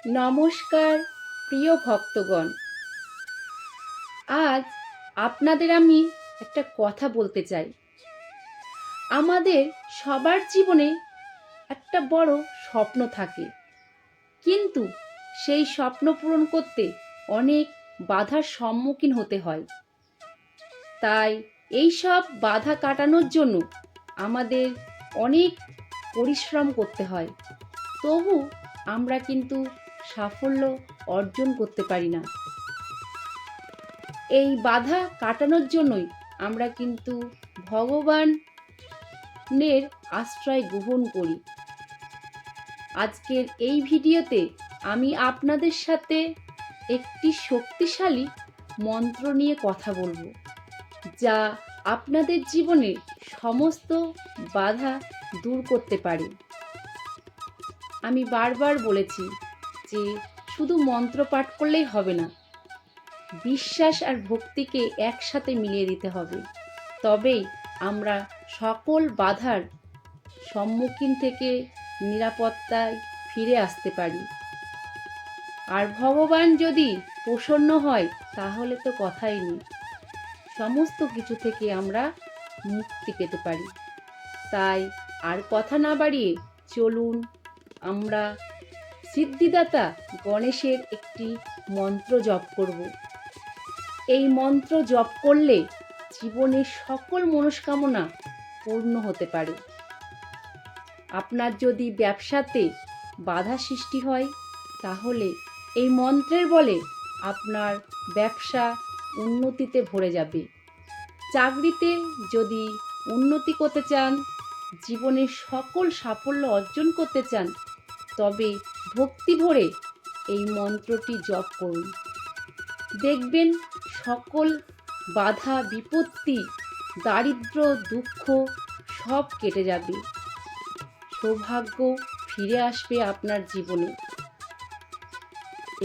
নমস্কার প্রিয় ভক্তগণ। আজ আপনাদের আমি একটা কথা বলতে চাই। আমাদের সবার জীবনে একটা বড় স্বপ্ন থাকে, কিন্তু সেই স্বপ্ন পূরণ করতে অনেক বাধার সম্মুখীন হতে হয়। তাই এই সব বাধা কাটানোর জন্য আমাদের অনেক পরিশ্রম করতে হয়, তবু আমরা কিন্তু সাফল্য অর্জন করতে পারি না। এই বাধা কাটানোর জন্যই আমরা কিন্তু ভগবানের আশ্রয় গ্রহণ করি। আজকের এই ভিডিওতে আমি আপনাদের সাথে একটি শক্তিশালী মন্ত্র নিয়ে কথা বলবো, যা আপনাদের জীবনের সমস্ত বাধা দূর করতে পারে। আমি বারবার বলেছি যে শুধু মন্ত্র পাঠ করলেই হবে না, বিশ্বাস আর ভক্তিকে একসাথে মিলিয়ে দিতে হবে। তবেই আমরা সকল বাধার সম্মুখীন থেকে নিরাপত্তায় ফিরে আসতে পারি। আর ভগবান যদি প্রসন্ন হয় তাহলে তো কথাই নেই, সমস্ত কিছু থেকে আমরা মুক্তি পেতে পারি। তাই আর কথা না বাড়িয়ে চলুন আমরা সিদ্ধিদাতা গণেশের একটি মন্ত্র জপ করব। এই মন্ত্র জপ করলে জীবনের সকল মনস্কামনা পূর্ণ হতে পারে। আপনার যদি ব্যবসাতে বাধা সৃষ্টি হয়, তাহলে এই মন্ত্রের বলে আপনার ব্যবসা উন্নতিতে ভরে যাবে। চাকরিতে যদি উন্নতি করতে চান, জীবনের সকল সাফল্য অর্জন করতে চান, তবে ভক্তি ভরে এই মন্ত্রটি জপ করুন। দেখবেন সকল বাধা বিপত্তি, দারিদ্র, দুঃখ সব কেটে যাবে। সৌভাগ্য ফিরে আসবে আপনার জীবনে।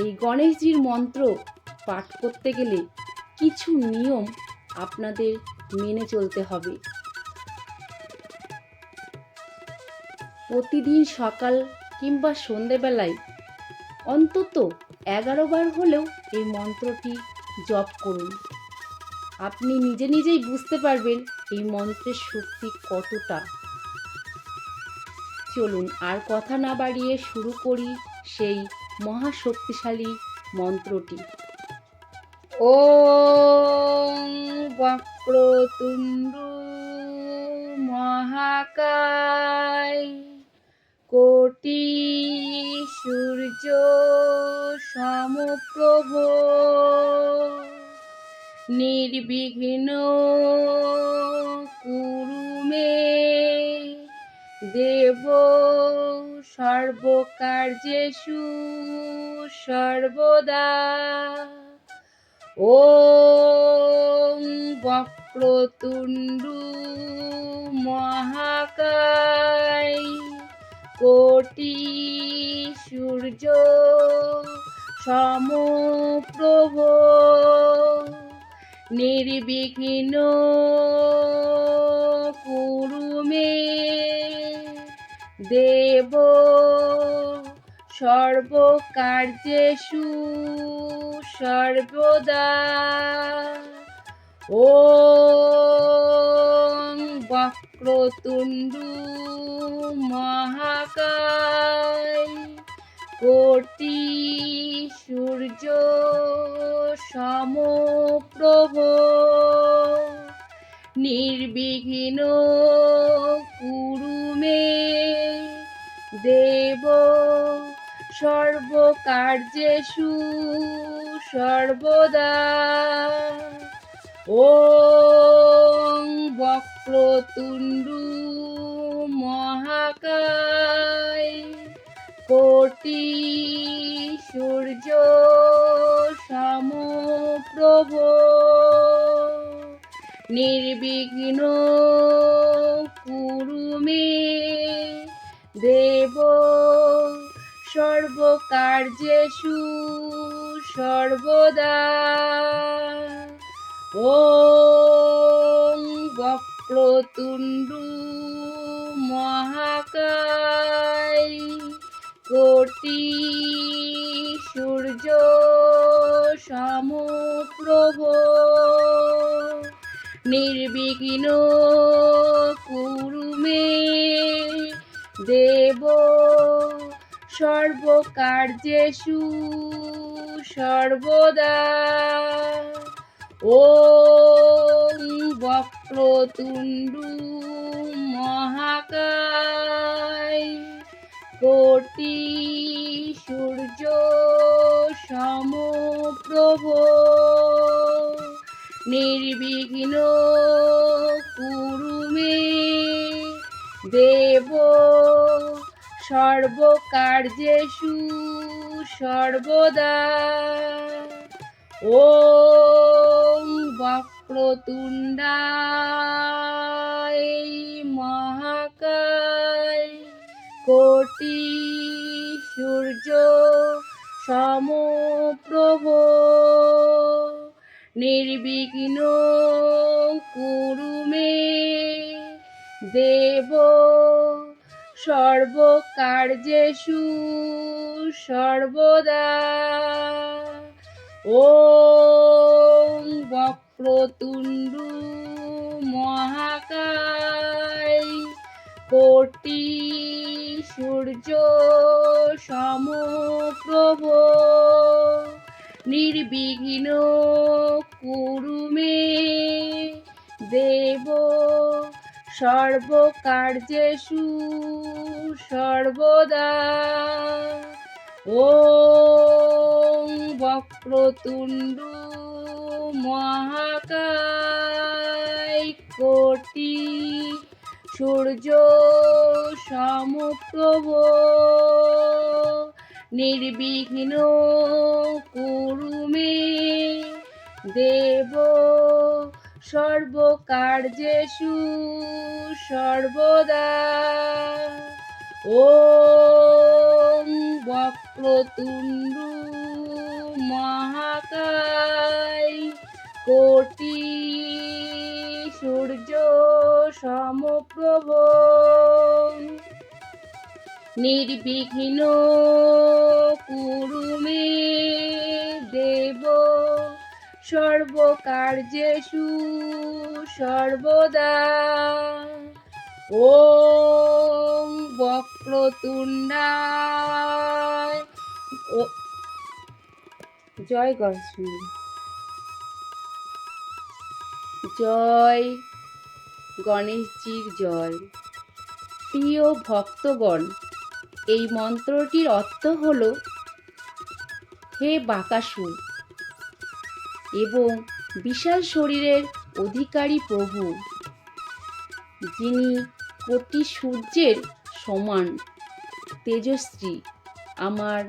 এই গণেশজির মন্ত্র পাঠ করতে গেলে কিছু নিয়ম আপনাদের মেনে চলতে হবে। প্রতিদিন সকাল কিংবা সন্ধেবেলায় অন্তত 11 বার হলেও এই মন্ত্রটি জপ করুন। আপনি নিজেই বুঝতে পারবেন এই মন্ত্রের শক্তি কতটা। চলুন আর কথা না বাড়িয়ে শুরু করি সেই মহাশক্তিশালী মন্ত্রটি। ওম বক্রতুণ্ড মহাকায় কোটি সূর্য সমপ্রভ নির্বিঘ্ন কুরু মে দেব সর্বকার্যেষু সর্বদা। ওম বক্রতুণ্ড মহাকায় কোটি সূর্য সমপ্রভ নির্বিঘ্ন কুরু মে দেব সর্বকার্যেষু সর্বদা। ওম বক্রতুণ্ড মহাকায় কোটি সূর্য সমপ্রভ নির্বিঘ্ন কুরু মে দেব সর্বকার্যেষু সর্বদা। ওম বক্রতুণ্ড মহাকায় কোটি সূর্য সমপ্রভ নির্বিঘ্ন কুরু মে দেব সর্বকার্যেষু সর্বদা। ওম বক্রতুণ্ড মহাকায় কোটি সমপ্রভ নির্বিঘ্ন কুরু মে দেব সর্বকার্যেষু সর্বদা। ওম বক্রতুণ্ডু মহাকায় কোটি সূর্য সমপ্রভ নির্বিঘ্ন কুরু মে দেব সর্বকার্যেষু সর্বদা। ওম বক্রতুণ্ডায় মহাকায় কোটি সূর্য সমপ্রভ নির্বিঘ্ন কুরু মে দেব সর্বকার্যেষু সর্বদা। ওম বক্রতুণ্ডু মহাকায় কোটি সূর্য সমপ্রভ নির্বিঘ্ন কুরু মে দেব সর্বকার্যেষু সর্বদা। ওম বক্রতুণ্ডু মহাকায় কোটি সূর্য সমপ্রভ নির্বিঘ্ন কুরু মে দেব সর্বকার্যেষু সর্বদা। ওম বক্রতুণ্ডু মহাকায় কোটি সূর্য সমপ্রভ নির্বিঘ্ন কুরু মে দেব সর্বকার্যেষু সর্বদা। ওম বক্রতুণ্ডায় জয় গণেশ, জয় গণেশজির জয়। প্রিয় ভক্তগণ, এই মন্ত্রটির অর্থ হল হে বাকাসুর এবং বিশাল শরীরের অধিকারী প্রভু, যিনি কোটি সূর্যের সমান তেজস্বী, আমার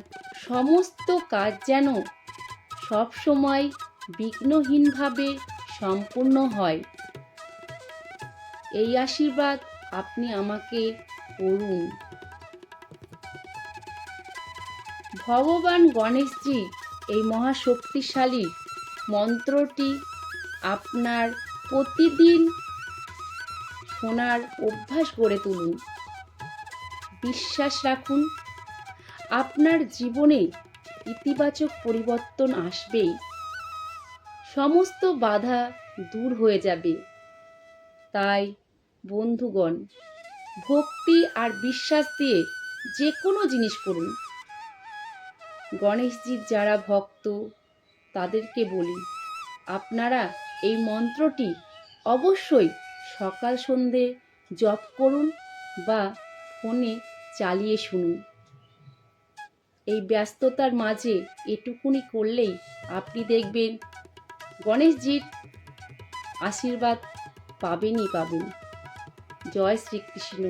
সমস্ত কাজ যেন সবসময় বিঘ্নহীনভাবে সম্পূর্ণ হয়, এই আশীর্বাদ আপনি আমাকে করুন। ভগবান গণেশজি এই মহাশক্তিশালী মন্ত্রটি আপনার প্রতিদিন শোনার অভ্যাস গড়ে তুলুন। বিশ্বাস রাখুন, আপনার জীবনে ইতিবাচক পরিবর্তন আসবেই। সমস্ত বাধা দূর হয়ে যাবে। তাই বন্ধুগণ, ভক্তি আর বিশ্বাস দিয়ে যে কোনো জিনিস করুন। গণেশজির যারা ভক্ত তাদেরকে বলি, আপনারা এই মন্ত্রটি অবশ্যই সকাল সন্ধে জপ করুন বা ফোনে চালিয়ে শুনুন। এই ব্যস্ততার মাঝে এটুকুনি করলেই আপনি দেখবেন গণেশজির আশীর্বাদ পাবেনই পাবেন। জয় শ্রীকৃষ্ণ।